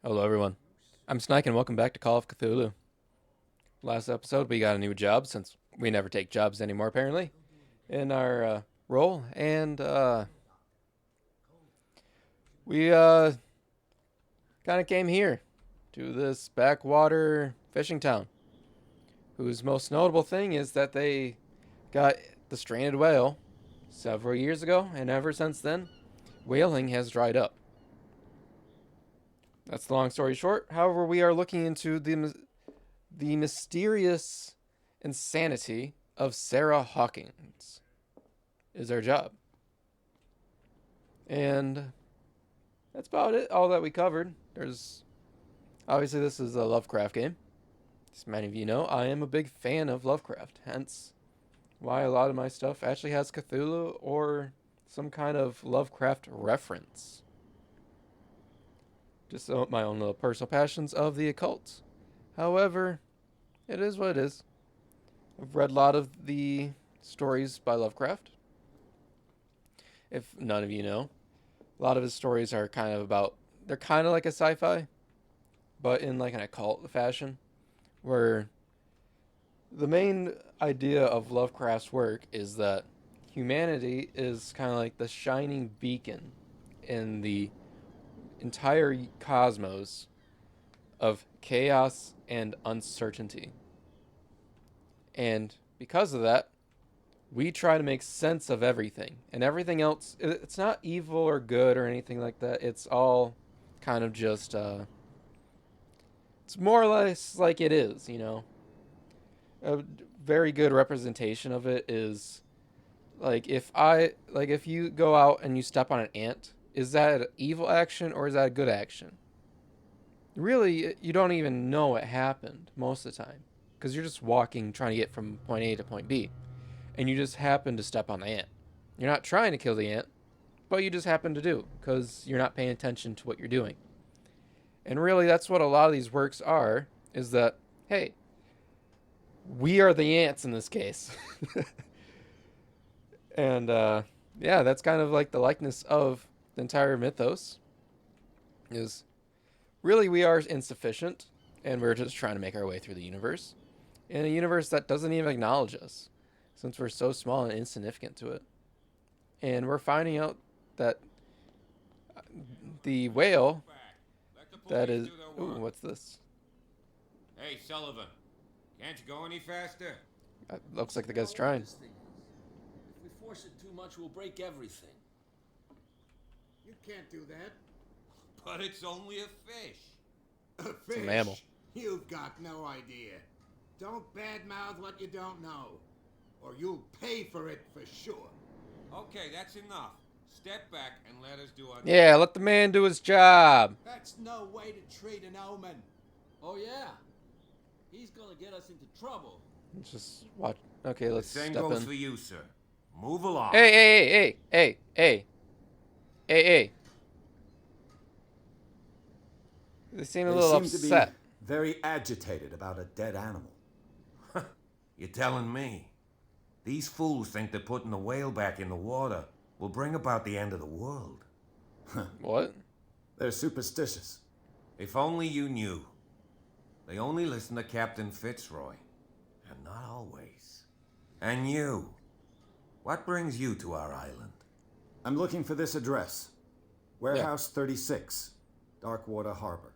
Hello, everyone. I'm Snike, and welcome back to Call of Cthulhu. Last episode, we got a new job since we never take jobs anymore, apparently, in our role, and we kind of came here to this backwater fishing town, whose most notable thing is that they got the stranded whale several years ago, and ever since then, whaling has dried up. That's the long story short. However, we are looking into the mysterious insanity of Sarah Hawkins is our job. And that's about it, all that we covered. There's obviously this is a Lovecraft game. As many of you know, I am a big fan of Lovecraft, hence why a lot of my stuff actually has Cthulhu or some kind of Lovecraft reference. Just my own little personal passions of the occult. However, it is what it is. I've read a lot of the stories by Lovecraft. If none of you know, a lot of his stories are kind of about, they're kind of like a sci-fi, but in like an occult fashion, where the main idea of Lovecraft's work is that humanity is kind of like the shining beacon in the entire cosmos of chaos and uncertainty. And because of that, we try to make sense of everything. And everything else, it's not evil or good or anything like that. It's all kind of just, it's more or less like it is, you know? A very good representation of it is if you go out and you step on an ant, is that an evil action or is that a good action? Really, you don't even know it happened most of the time because you're just walking trying to get from point A to point B, and you just happen to step on the ant. You're not trying to kill the ant, but you just happen to do because you're not paying attention to what you're doing. And really, that's what a lot of these works are, is that, hey, we are the ants in this case. And yeah, that's kind of like the likeness of the entire mythos is really we are insufficient and we're just trying to make our way through the universe in a universe that doesn't even acknowledge us since we're so small and insignificant to it. And we're finding out that the whale that is, ooh, what's this? Hey, Sullivan, can't you go any faster? Looks like the guy's trying. If we force it too much, we'll break everything. You can't do that. But it's only a fish. A fish? It's a mammal. You've got no idea. Don't badmouth what you don't know, or you'll pay for it for sure. Okay, that's enough. Step back and let us do our Yeah, let the man do his job. That's no way to treat an omen. Oh yeah, he's gonna get us into trouble. Let's just watch. Okay, The let's same step goes in. for you, sir. Move along. Hey. They seem a They little seem to upset. be very agitated about a dead animal. You're telling me. These fools think that putting the whale back in the water will bring about the end of the world. What? They're superstitious. If only you knew. They only listen to Captain Fitzroy. And not always. And you. What brings you to our island? I'm looking for this address. Warehouse 36, Darkwater Harbor.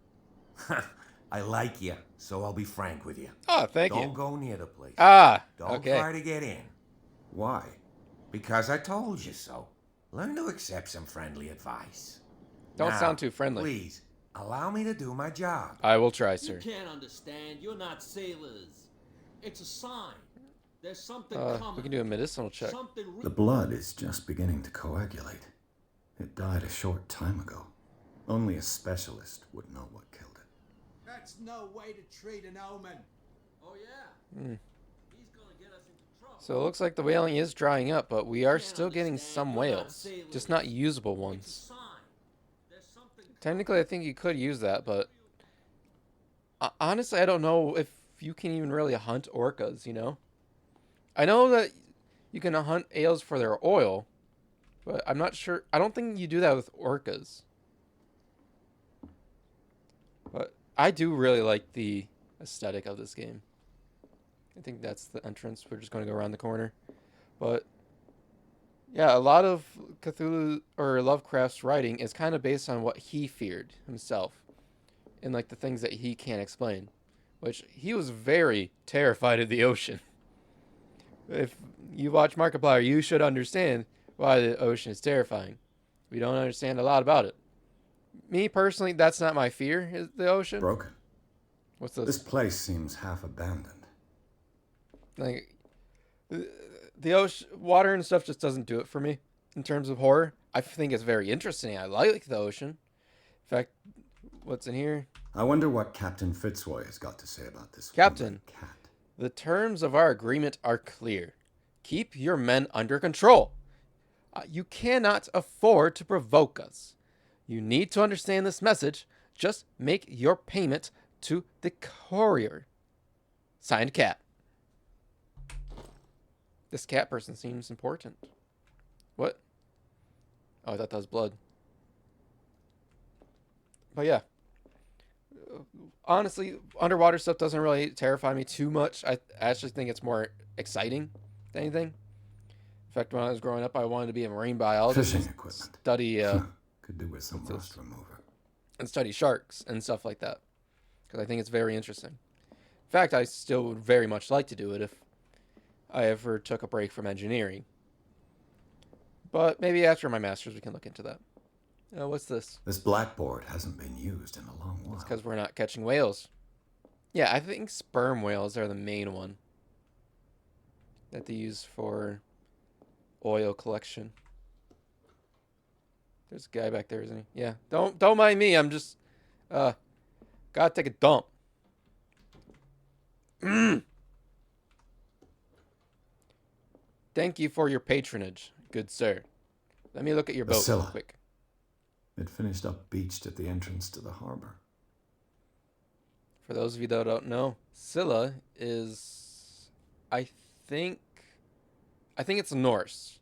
I like you, so I'll be frank with you. Oh, thank Don't you. go near the place. Ah, Don't okay. try to get in. Why? Because I told you so. Learn to accept some friendly advice. Don't Now, sound too friendly. Please, allow me to do my job. I will try, You sir. can't understand. You're not sailors. It's a sign. There's something coming. We can do a medicinal check. Something The blood is just beginning to coagulate. It died a short time ago. Only a specialist would know what killed it. That's no way to treat an omen. Oh yeah. He's gonna get us into trouble. So it looks like the whaling is drying up, but we are Can't still getting understand. some You're not whales. sailors. Just not usable It's a ones. sign. There's something Technically, I think you could use that, but honestly, I don't know if you can even really hunt orcas, you know? I know that you can hunt ales for their oil, but I'm not sure. I don't think you do that with orcas. I do really like the aesthetic of this game. I think that's the entrance. We're just going to go around the corner. But yeah, a lot of Cthulhu or Lovecraft's writing is kind of based on what he feared himself and like the things that he can't explain, which he was very terrified of the ocean. If you watch Markiplier, you should understand why the ocean is terrifying. We don't understand a lot about it. Me personally, that's not my fear, is the ocean. Broken. What's this? This place seems half abandoned. Like the ocean, water and stuff just doesn't do it for me in terms of horror. I think it's very interesting. I like the ocean. In fact, what's in here? I wonder what Captain Fitzroy has got to say about this. Captain, cat. the terms of our agreement are clear. Keep your men under control. You cannot afford to provoke us. You need to understand this message. Just make your payment to the courier. Signed, Cat. This cat person seems important. What? Oh, I thought that was blood. But yeah. Honestly, underwater stuff doesn't really terrify me too much. I actually think it's more exciting than anything. In fact, when I was growing up, I wanted to be a marine biologist. Fishing equipment. Study, could do with some rust remover. and study sharks and stuff like that. Because I think it's very interesting. In fact, I still would very much like to do it if I ever took a break from engineering. But maybe after my master's we can look into that. What's this? This blackboard hasn't been used in a long while. It's because we're not catching whales. Yeah, I think sperm whales are the main one that they use for oil collection. There's a guy back there, isn't he? Yeah. Don't mind me. I'm just gotta take a dump. Thank you for your patronage, good sir. Let me look at your boat real quick. It finished up beached at the entrance to the harbor. For those of you that don't know, Scylla is, I think it's Norse.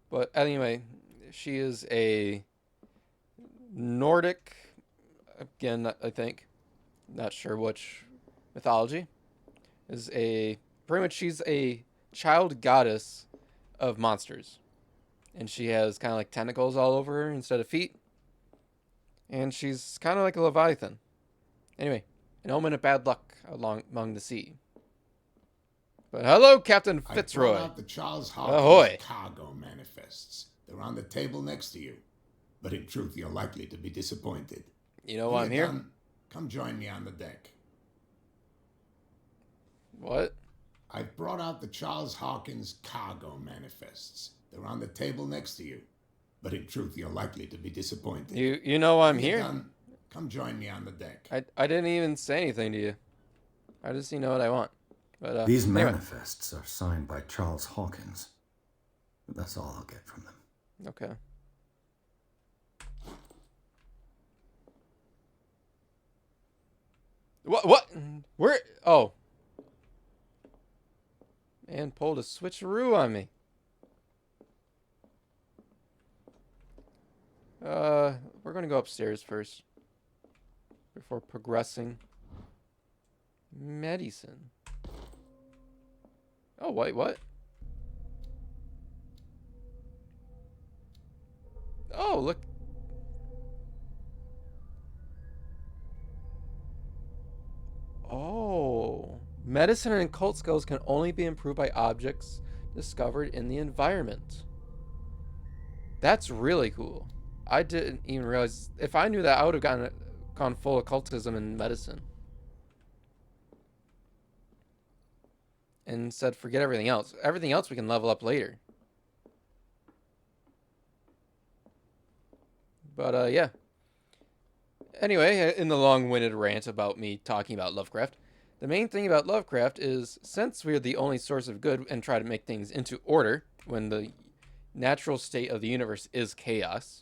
But anyway, she is a Nordic, again, I think, not sure which mythology, pretty much she's a child goddess of monsters. And she has kind of like tentacles all over her instead of feet. And she's kind of like a leviathan. Anyway, an omen of bad luck among the sea. But hello, Captain Fitzroy. I brought out the Charles Hawkins Ahoy. cargo manifests. They're on the table next to you. But in truth, you're likely to be disappointed. You know why I'm here? Come join me on the deck. What? I've brought out the Charles Hawkins cargo manifests. They're on the table next to you. But in truth, you're likely to be disappointed. You know why I'm When you're here? done, come join me on the deck. I didn't even say anything to you. I just know what I want. But These anyway. manifests are signed by Charles Hawkins. But that's all I'll get from them. Okay. What? Where? Oh. Man pulled a switcheroo on me. We're gonna go upstairs first before progressing. Medicine. Oh, wait, what? Oh, look. Oh. Medicine and occult skills can only be improved by objects discovered in the environment. That's really cool. I didn't even realize. If I knew that, I would have gone full occultism in medicine. And instead, forget everything else. Everything else we can level up later. But, yeah. Anyway, in the long-winded rant about me talking about Lovecraft, the main thing about Lovecraft is, since we're the only source of good and try to make things into order when the natural state of the universe is chaos,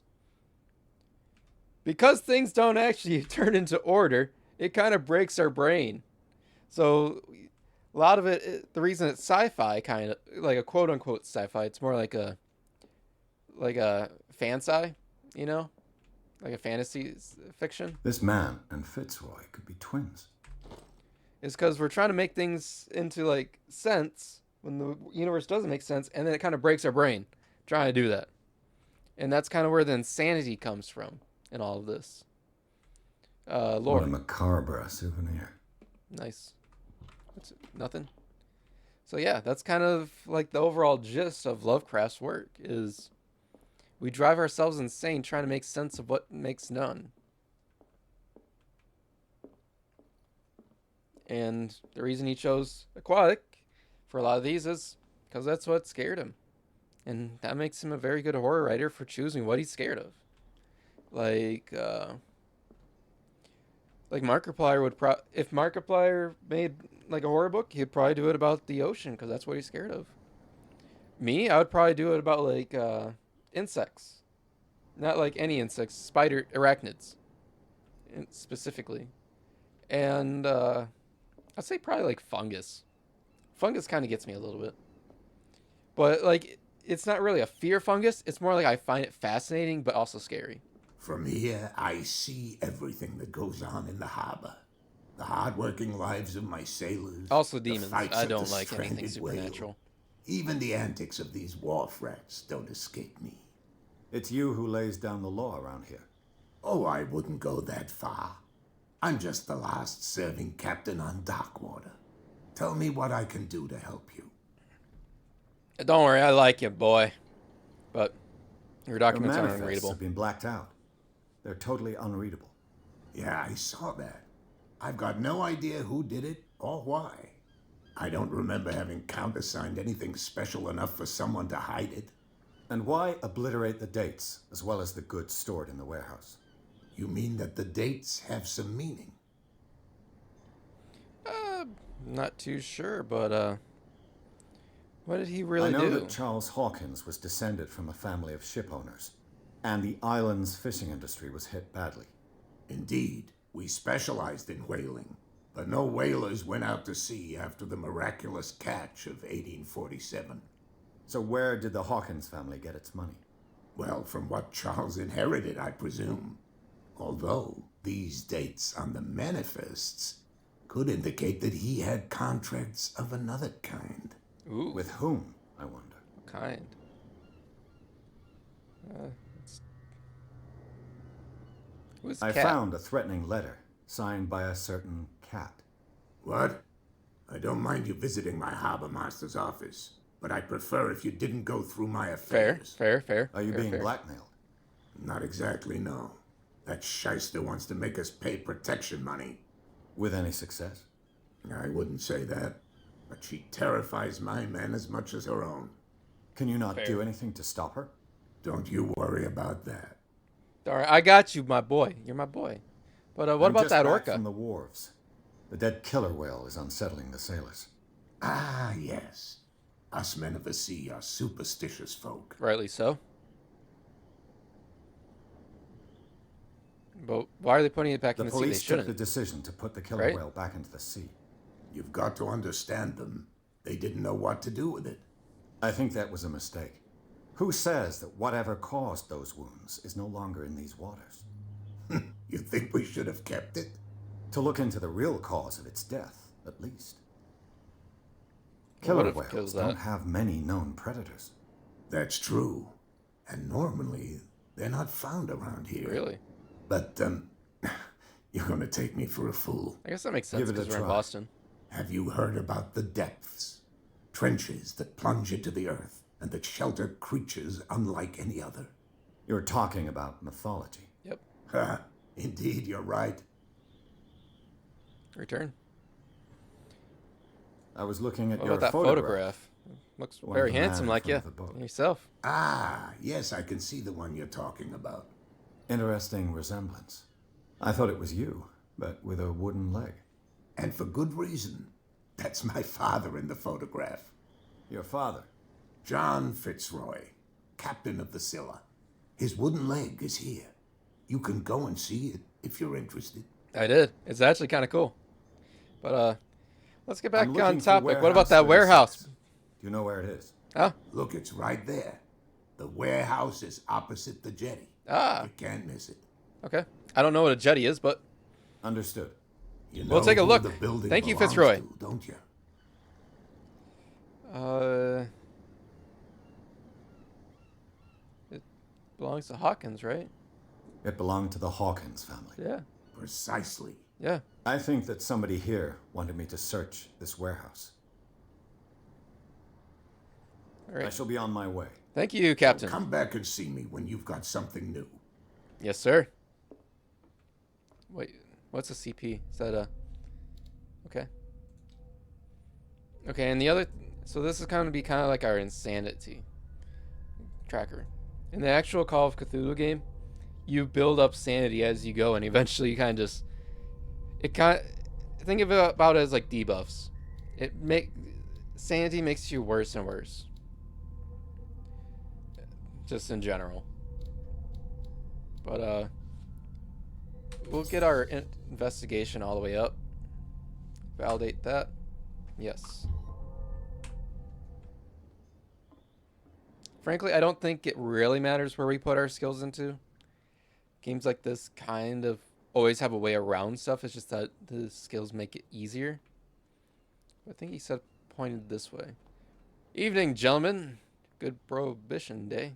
because things don't actually turn into order, it kind of breaks our brain. So a lot of it, the reason it's sci-fi, kind of like a quote-unquote sci-fi, it's more like a fan-sci, you know? like a fantasy fiction, This man and Fitzroy could be twins. is because we're trying to make things into like sense when the universe doesn't make sense, and then it kind of breaks our brain trying to do that. And that's kind of where the insanity comes from in all of this. What a Lord, macabre souvenir. nice. That's nothing. So yeah, that's kind of like the overall gist of Lovecraft's work is we drive ourselves insane trying to make sense of what makes none. And the reason he chose aquatic for a lot of these is because that's what scared him. And that makes him a very good horror writer for choosing what he's scared of. Like Markiplier would if Markiplier made like a horror book, he'd probably do it about the ocean because that's what he's scared of. Me, I would probably do it about like insects, not like any insects, arachnids, specifically, and I'd say probably like fungus. Fungus kind of gets me a little bit, but like it's not really a fear fungus. It's more like I find it fascinating but also scary. From here, I see everything that goes on in the harbor. The hard-working lives of my sailors. Also the demons. fights I of don't the like anything stranded whale. supernatural. Even the antics of these wharf rats don't escape me. It's you who lays down the law around here. Oh, I wouldn't go that far. I'm just the last serving captain on Darkwater. Tell me what I can do to help you. Don't worry, I like you, boy, but your Your documents aren't manifests unreadable. have been blacked out. They're totally unreadable. Yeah, I saw that. I've got no idea who did it or why. I don't remember having countersigned anything special enough for someone to hide it. And why obliterate the dates as well as the goods stored in the warehouse? You mean that the dates have some meaning? Not too sure, but what did he really I know do? that Charles Hawkins was descended from a family of ship owners, and the island's fishing industry was hit badly. Indeed, we specialized in whaling, but no whalers went out to sea after the miraculous catch of 1847. So where did the Hawkins family get its money? Well, from what Charles inherited, I presume. Although these dates on the manifests could indicate that he had contracts of another kind. Ooh, With whom, I wonder? what kind? Who's I Cat? found a threatening letter signed by a certain cat. What? I don't mind you visiting my harbor master's office, but I'd prefer if you didn't go through my Fair, affairs. fair. Are you fair, being fair. blackmailed? Not exactly, no. That shyster wants to make us pay protection money. With any success? I wouldn't say that, but she terrifies my men as much as her own. Can you not Fair. do anything to stop her? Don't you worry about that. All right, I got you, my boy. You're my boy. But what I'm about just that back orca? from the wharves. The dead killer whale is unsettling the sailors. Ah, yes. Us men of the sea are superstitious folk. Rightly so. But why are they putting it back The in the sea? They police took the shouldn't. decision to put the killer Right? whale back into the sea. You've got to understand them. They didn't know what to do with it. I think that was a mistake. Who says that whatever caused those wounds is no longer in these waters? You think we should have kept it? To look into the real cause of its death, at least. Well, what Killer if it kills whales don't that? have many known predators. That's true. And normally, they're not found around here. Really? But, you're gonna take me for a fool. I guess that makes sense Give it a because we're in try. Boston. Have you heard about the depths? Trenches that plunge into the earth and that shelter creatures unlike any other. You're talking about mythology. Yep. Ha! Indeed, you're right. Return. I was looking at What your about that photograph? Looks One very of the handsome man like from you. the boat. Yourself. Ah, yes, I can see the one you're talking about. Interesting resemblance. I thought it was you, but with a wooden leg. And for good reason. That's my father in the photograph. Your father. John Fitzroy, captain of the Scylla. His wooden leg is here. You can go and see it if you're interested. I did. It's actually kind of cool. But let's get back I'm looking on for topic. What about that 36. warehouse? Do you know where it is? Huh? Look, it's right there. The warehouse is opposite the jetty. Ah. You can't miss it. Okay. I don't know what a jetty is, but Understood. You We'll take a who look. The building Thank you, belongs Fitzroy. to, don't you? It belongs to Hawkins, right? It belonged to the Hawkins family. Yeah. Precisely. Yeah. I think that somebody here wanted me to search this warehouse. All right. I shall be on my way. Thank you, Captain. Come back and see me when you've got something new. Yes, sir. Wait, what's a CP? Is that a... Okay. Okay, and the other... So this is going to be kind of like our insanity tracker. In the actual Call of Cthulhu game, you build up sanity as you go, and eventually you kind of just... Think of it about it as like debuffs. Sanity makes you worse and worse. Just in general. But, we'll get our investigation all the way up. Validate that. Yes. Frankly, I don't think it really matters where we put our skills into. Games like this kind of always have a way around stuff. It's just that the skills make it easier. I think he said pointed this way. Evening, gentlemen. Good Prohibition Day.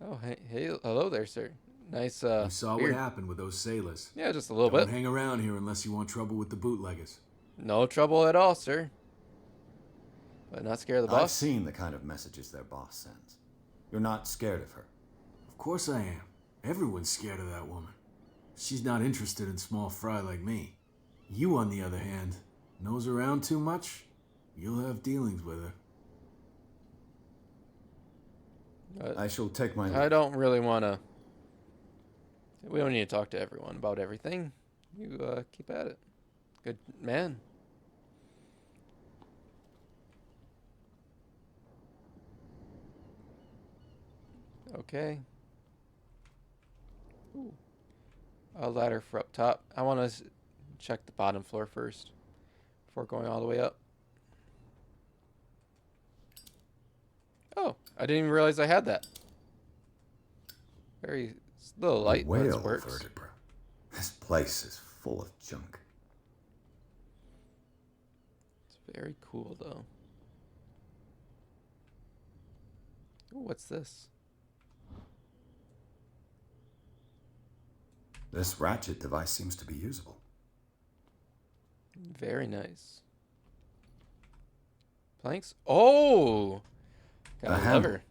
Oh, hey, hello there, sir. Nice, You saw beard. what happened with those sailors. Yeah, just a little Don't bit. hang around here unless you want trouble with the bootleggers. No trouble at all, sir. But not scared of the I've boss. seen the kind of messages their boss sends. You're not scared of her. Of course I am. Everyone's scared of that woman. She's not interested in small fry like me. You, on the other hand, nose around too much, you'll have dealings with her. I shall take my leave. I don't really want to... We don't need to talk to everyone about everything. You keep at it. Good man. Okay. Ooh. A ladder for up top. I want to check the bottom floor first before going all the way up. Oh, I didn't even realize I had that. Very little light, but it Whale works. vertebra. This place is full of junk. It's very cool, though. Ooh, what's this? This ratchet device seems to be usable. Very nice. Planks? Oh! Got A a handle. lever.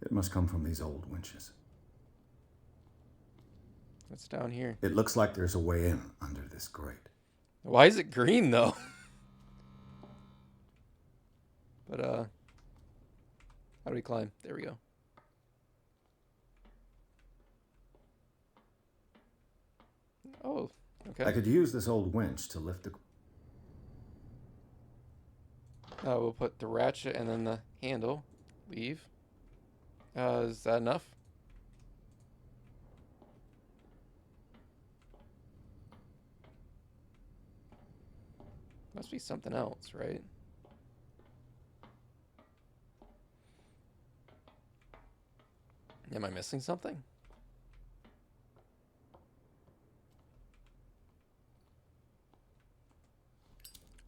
It must come from these old winches. What's down here? It looks like there's a way in under this grate. Why is it green, though? But, how do we climb? There we go. Oh, okay. I could use this old winch to lift the... We'll put the ratchet and then the handle. Leave. Is that enough? Must be something else, right? Am I missing something?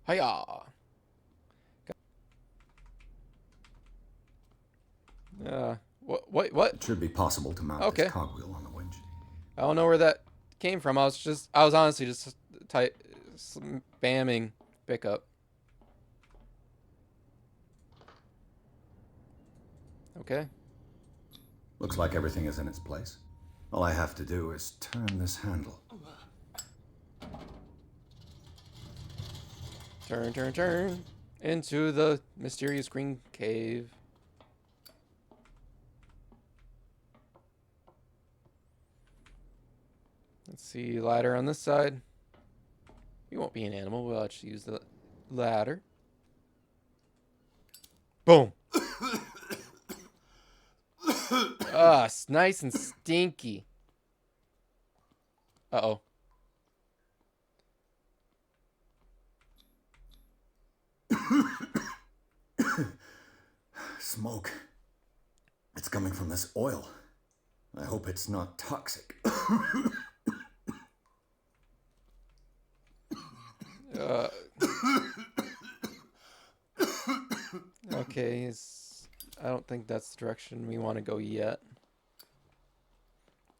Hiya! What? It should be possible to mount Okay. this cogwheel on the winch. I don't know where that came from. I was honestly just spamming pickup. Okay. Looks like everything is in its place. All I have to do is turn this handle. Turn into the mysterious green cave. Let's see, ladder on this side. We won't be an animal. We'll actually use the ladder. Boom. Ah, it's nice and stinky. Uh-oh. Smoke. It's coming from this oil. I hope it's not toxic. Okay, I don't think that's the direction we want to go yet.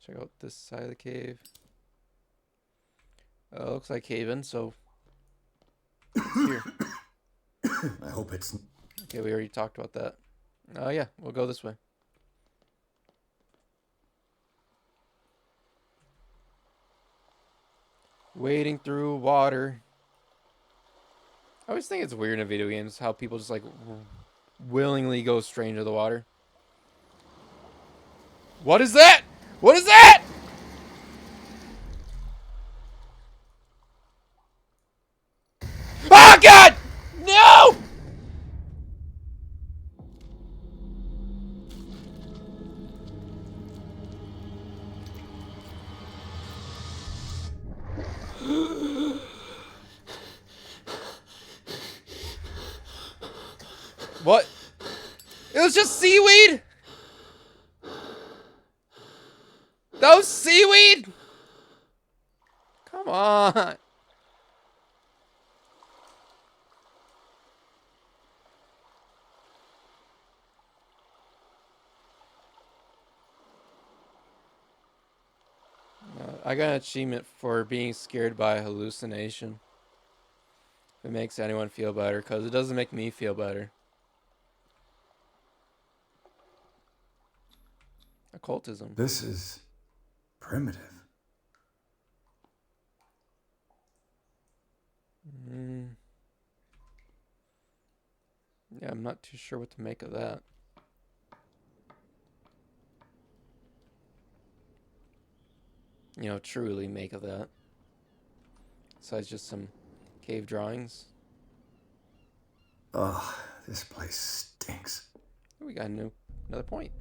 Check out this side of the cave. Looks like haven, so it's here. I hope it's... Okay, we already talked about that. Oh yeah, we'll go this way. Wading through water. I always think it's weird in video games how people just like willingly go straight into the water. What is that? What is that? Oh God! No! What? It was just seaweed? That was seaweed? Come on. I got an achievement for being scared by a hallucination. If it makes anyone feel better, because it doesn't make me feel better. Occultism. This is primitive. Yeah, I'm not too sure what to make of that. You know, truly make of that. Besides just some cave drawings. Ugh, this place stinks. We got another point.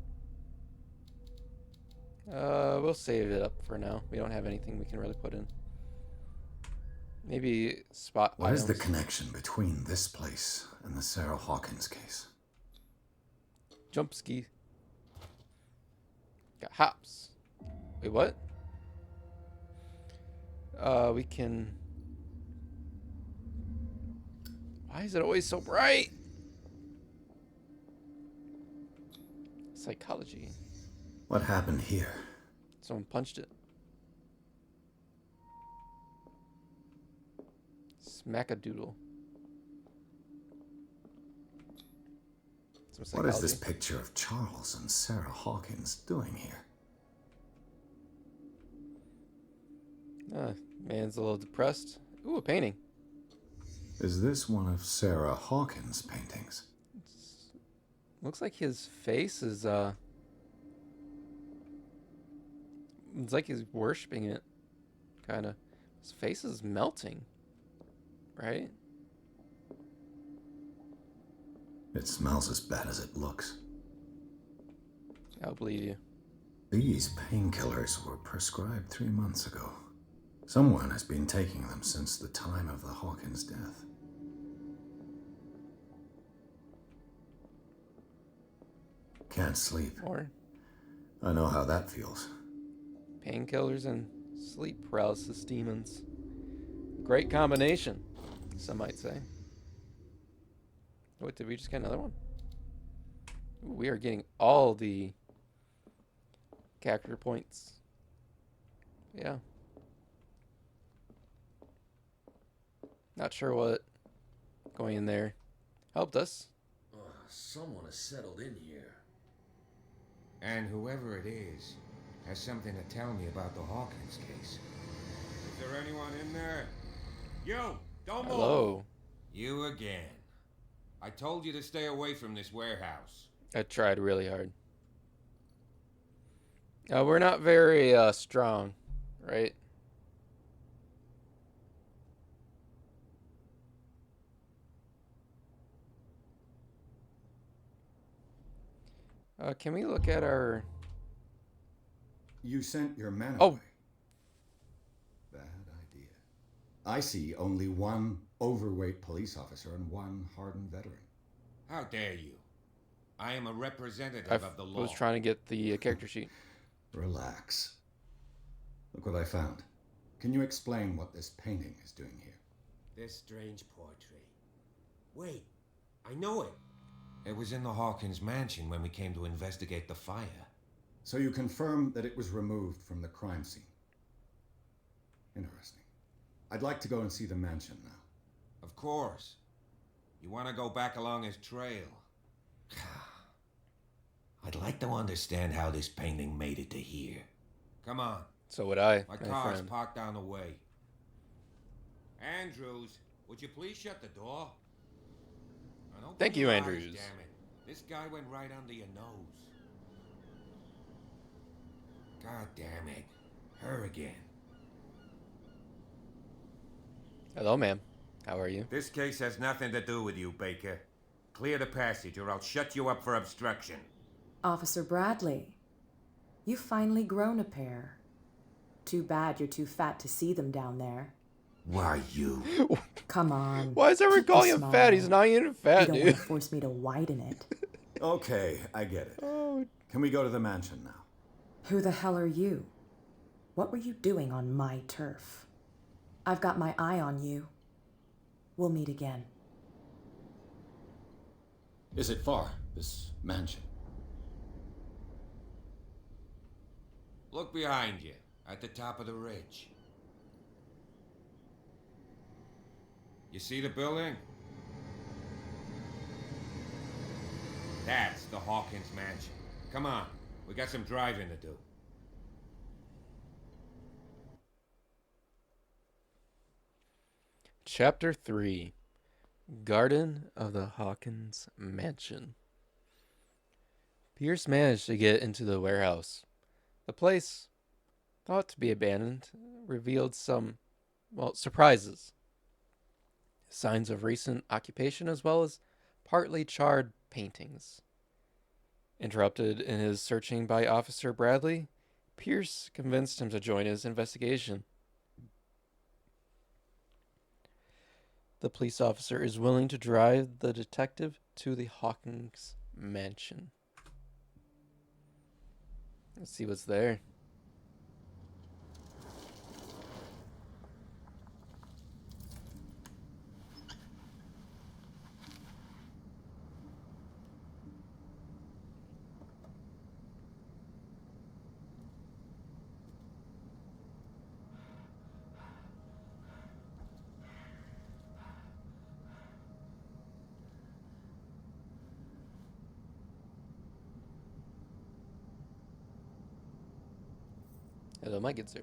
We'll save it up for now. We don't have anything we can really put in. Maybe spot What items. is the connection between this place and the Sarah Hawkins case? Jump ski. Got hops. Wait, what? We can... Why is it always so bright? Psychology. What happened here? Someone punched it. Smackadoodle. Some What is this psychology. picture of Charles and Sarah Hawkins doing here? Man's a little depressed. Ooh, a painting. Is this one of Sarah Hawkins' paintings? Looks like his face is, it's like he's worshipping it. Kinda. His face is melting. Right? It smells as bad as it looks. I'll believe you. These painkillers were prescribed 3 months ago. Someone has been taking them since the time of the Hawkins death. Can't sleep. Or I know how that feels. painkillers and sleep paralysis demons. Great combination, some might say. What, did we just get another one? Ooh, we are getting all the character points. Yeah. Not sure what going in there helped us. Someone has settled in here. And whoever it is has something to tell me about the Hawkins case. Is there anyone in there? You! Don't move! Hello. You again. I told you to stay away from this warehouse. I tried really hard. We're not very strong, right? Can we look at our... You sent your man Oh. away. Bad idea. I see only one overweight police officer and one hardened veteran. How dare you? I am a representative I of the law. was trying to get the character sheet. Relax. Look what I found. Can you explain what this painting is doing here? This strange portrait. Wait, I know it. It was in the Hawkins mansion when we came to investigate the fire. So you confirm that it was removed from the crime scene. Interesting. I'd like to go and see the mansion now. Of course. You want to go back along his trail? I'd like to understand how this painting made it to here. Come on. So would I, My my car's friend. parked down the way. Andrews, would you please shut the door? And open Thank you, your eyes, Andrews. Damn it. This guy went right under your nose. God damn it. Her again. Hello, ma'am. How are you? This case has nothing to do with you, Baker. Clear the passage or I'll shut you up for obstruction. Officer Bradley, you've finally grown a pair. Too bad you're too fat to see them down there. Why, you? Come on. Why is everyone keep the calling him smile. fat? He's not even You fat, don't dude. want to force me to widen it. Okay, I get it. Oh, Can we go to the mansion now? Who the hell are you? What were you doing on my turf? I've got my eye on you. We'll meet again. Is it far, this mansion? Look behind you, at the top of the ridge. You see the building? That's the Hawkins mansion. Come on, we got some driving to do. Chapter 3 Garden of the Hawkins Mansion. Pierce managed to get into the warehouse. The place, thought to be abandoned, revealed some, surprises. Signs of recent occupation as well as partly charred paintings. Interrupted in his searching by Officer Bradley, Pierce convinced him to join his investigation. The police officer is willing to drive the detective to the Hawkins mansion. Let's see what's there. Hello, my good sir.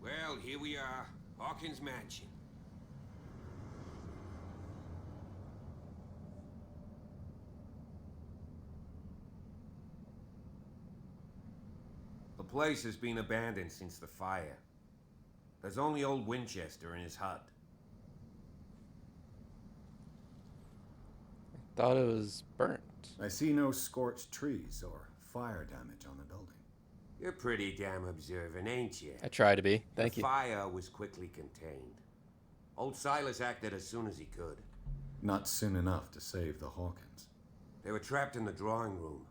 Well, here we are, Hawkins mansion. The place has been abandoned since the fire. There's only old Winchester in his hut. Thought it was burnt. I see no scorched trees or fire damage on the building. You're pretty damn observant, ain't you? I try to be. Thank The you. fire was quickly contained. Old Silas acted as soon as he could. Not soon enough to save the Hawkins. They were trapped in the drawing room.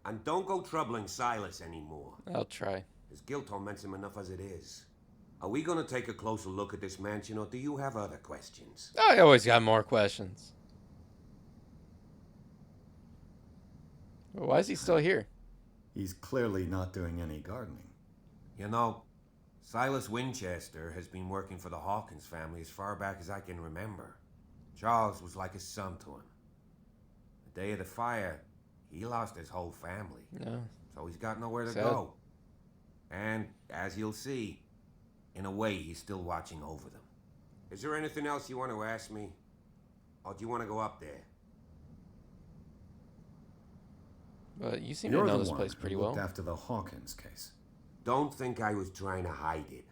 And don't go troubling Silas anymore. I'll try. His guilt torments him enough as it is. Are we gonna take a closer look at this mansion, or do you have other questions? I always got more questions. Why is he still here? He's clearly not doing any gardening. You know, Silas Winchester has been working for the Hawkins family as far back as I can remember. Charles was like a son to him. The day of the fire, he lost his whole family. No. So he's got nowhere to Sad. go. And, as you'll see, in a way, he's still watching over them. Is there anything else you want to ask me? Or do you want to go up there? But you seem You're to know the this one place who pretty looked well. after the Hawkins case. Don't think I was trying to hide it.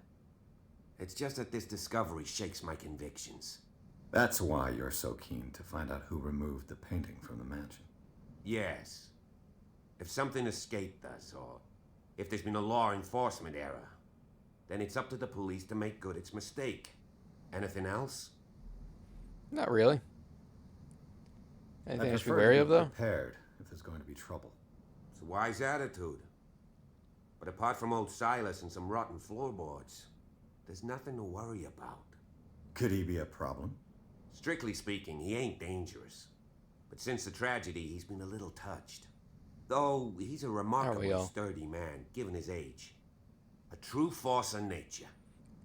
It's just that this discovery shakes my convictions. That's why you're so keen to find out who removed the painting from the mansion. Yes. If something escaped us, or If there's been a law enforcement error, then it's up to the police to make good its mistake. Anything else? Not really. Anything I should be prefer wary to of, be though? prepared if there's going to be trouble. It's a wise attitude. But apart from old Silas and some rotten floorboards, there's nothing to worry about. Could he be a problem? Strictly speaking, he ain't dangerous. But since the tragedy, he's been a little touched. Though he's a remarkably all? sturdy man, given his age. A true force of nature.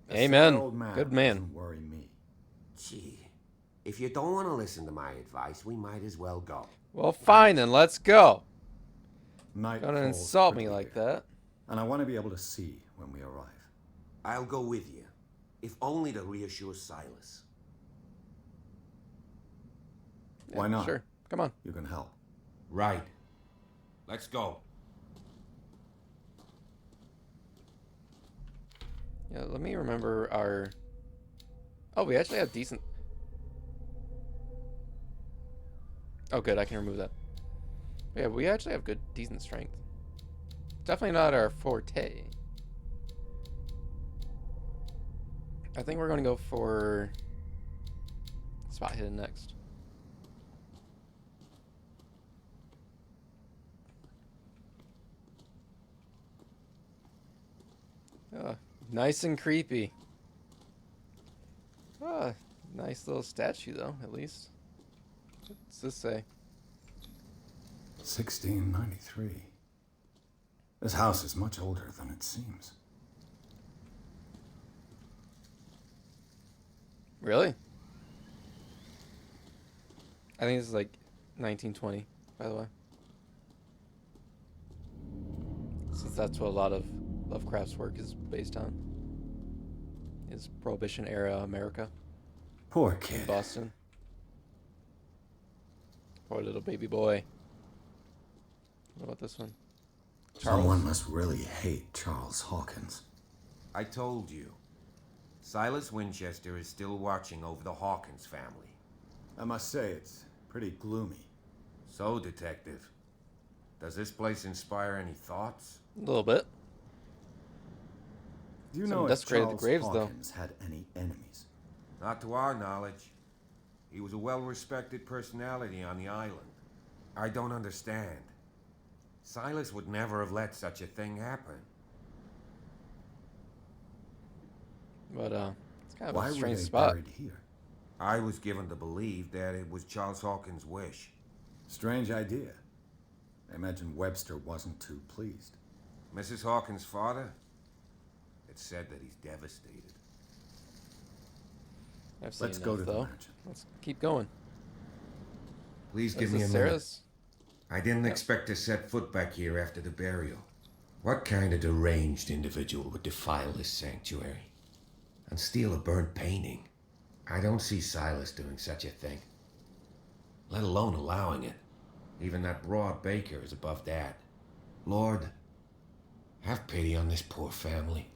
A Amen. sad old man Good man. doesn't worry me. Gee, if you don't want to listen to my advice, we might as well go. Well, fine then. Let's go. Night Don't falls insult me quickly like here, that. and I want to be able to see when we arrive. I'll go with you, if only to reassure Silas. Why not? Sure. Come on. You can help. Right. Let's go. Yeah, let me remember our... Oh, we actually have decent... Oh, good. I can remove that. Yeah, we actually have good, decent strength. Definitely not our forte. I think we're going to go for... Spot hidden next. Nice and creepy. Nice little statue, though, at least. What's this say? 1693. This house is much older than it seems. Really? I think this is like 1920, by the way. Since that's what a lot of Lovecraft's work is based on. Is Prohibition era America. Poor kid. Boston. Poor little baby boy. What about this one? Someone must really hate Charles Hawkins. I told you. Silas Winchester is still watching over the Hawkins family. I must say, it's pretty gloomy. So, Detective, does this place inspire any thoughts? A little bit. Do you Some know if desecrated Charles graves, though. Hawkins had any enemies? Not to our knowledge. He was a well-respected personality on the island. I don't understand. Silas would never have let such a thing happen. But, it's kind of Why a were strange they spot. buried here? I was given to believe that it was Charles Hawkins' wish. Strange idea. I imagine Webster wasn't too pleased. Mrs. Hawkins' father? It's said that he's devastated. I've seen Let's go enough, to the though. mansion. Let's keep going. Please Is give me a this minute. Sarah's? I didn't expect to set foot back here after the burial. What kind of deranged individual would defile this sanctuary? And steal a burnt painting? I don't see Silas doing such a thing. Let alone allowing it. Even that broad Baker is above that. Lord, have pity on this poor family.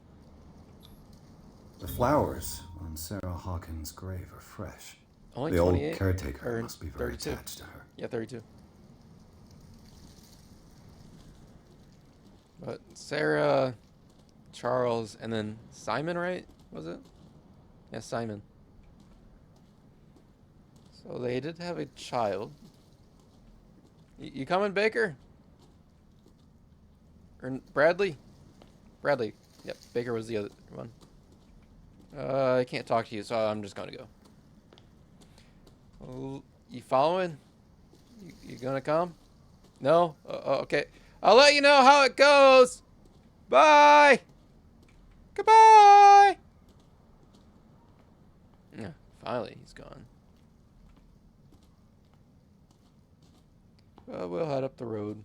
The flowers on Sarah Hawkins' grave are fresh. Only The old 28? caretaker Or must be very 32? attached to her. Yeah, 32. But Sarah, Charles, and then Simon, right? Was it? Yeah, Simon. So they did have a child. You coming, Baker? Or Bradley? Bradley. Yep, Baker was the other one. I can't talk to you, so I'm just gonna go. You following? You gonna come? No? Okay. I'll let you know how it goes. Bye. Goodbye. Yeah, finally he's gone. Well, we'll head up the road.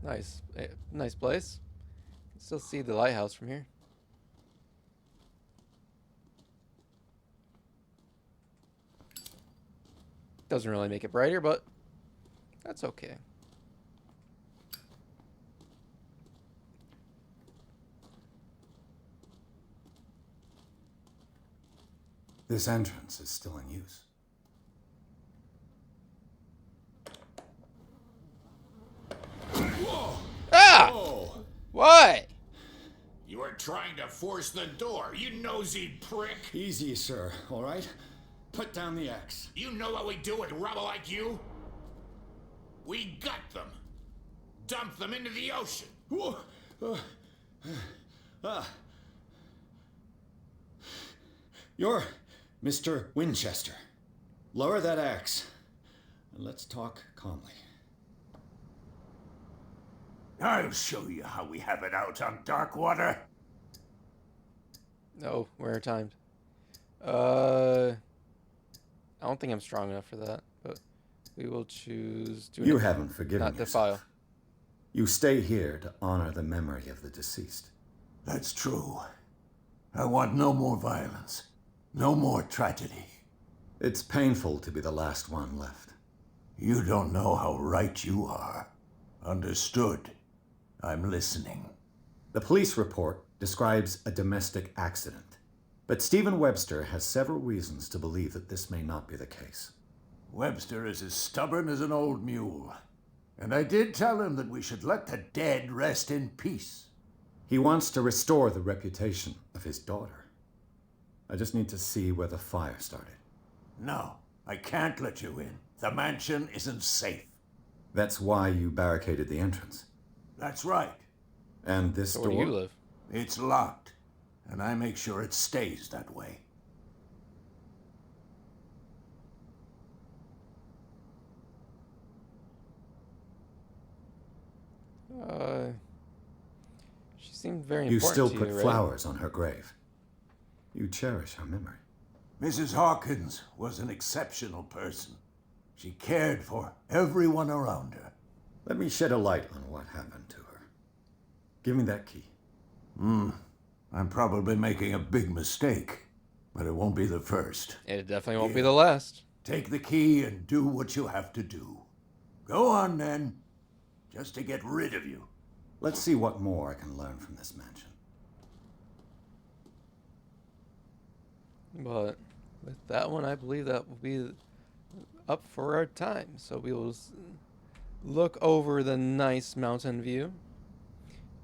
Nice. Nice place. Can still see the lighthouse from here. Doesn't really make it brighter, but that's okay. This entrance is still in use. What? You are trying to force the door, you nosy prick! Easy, sir, all right? Put down the axe. You know what we do with rubble like you? We gut them. Dump them into the ocean. Whoa. You're Mr. Winchester. Lower that axe, and let's talk calmly. I'll show you how we have it out on Darkwater. No, we're timed. I don't think I'm strong enough for that, but we will choose to. You haven't forgiven not yourself. defile. You stay here to honor the memory of the deceased. That's true. I want no more violence. No more tragedy. It's painful to be the last one left. You don't know how right you are. Understood. I'm listening. The police report describes a domestic accident, but Stephen Webster has several reasons to believe that this may not be the case. Webster is as stubborn as an old mule. And I did tell him that we should let the dead rest in peace. He wants to restore the reputation of his daughter. I just need to see where the fire started. No, I can't let you in. The mansion isn't safe. That's why you barricaded the entrance. That's right. And this So door? where do you live? It's locked, and I make sure it stays that way. She seemed very You important still to put you, right? flowers on her grave. You cherish her memory. Mrs. Hawkins was an exceptional person. She cared for everyone around her. Let me shed a light on what happened to her. Give me that key. I'm probably making a big mistake, but it won't be the first. It definitely won't be the last. Take the key and do what you have to do. Go on, then. Just to get rid of you. Let's see what more I can learn from this mansion. But with that one, I believe that will be up for our time. So we will look over the nice mountain view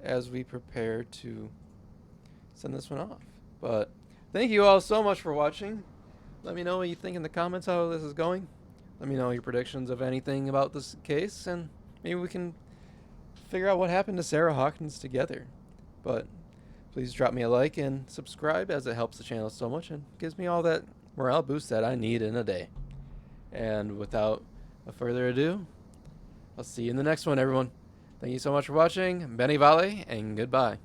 as we prepare to send this one off. But thank you all so much for watching. Let me know what you think in the comments how this is going. Let me know your predictions of anything about this case, and maybe we can figure out what happened to Sarah Hawkins together. But please drop me a like and subscribe, as it helps the channel so much and gives me all that morale boost that I need in a day. And without further ado, I'll see you in the next one, everyone. Thank you so much for watching. Benny Vale, and goodbye.